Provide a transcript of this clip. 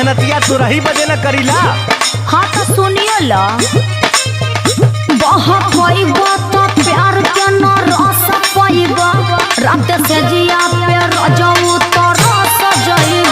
मेहनतिया तू रही बजे न करीला। हाँ तो सुनिए ला प्यार के न रस पाइबा रात से जिया पे रजऊ तो रस जई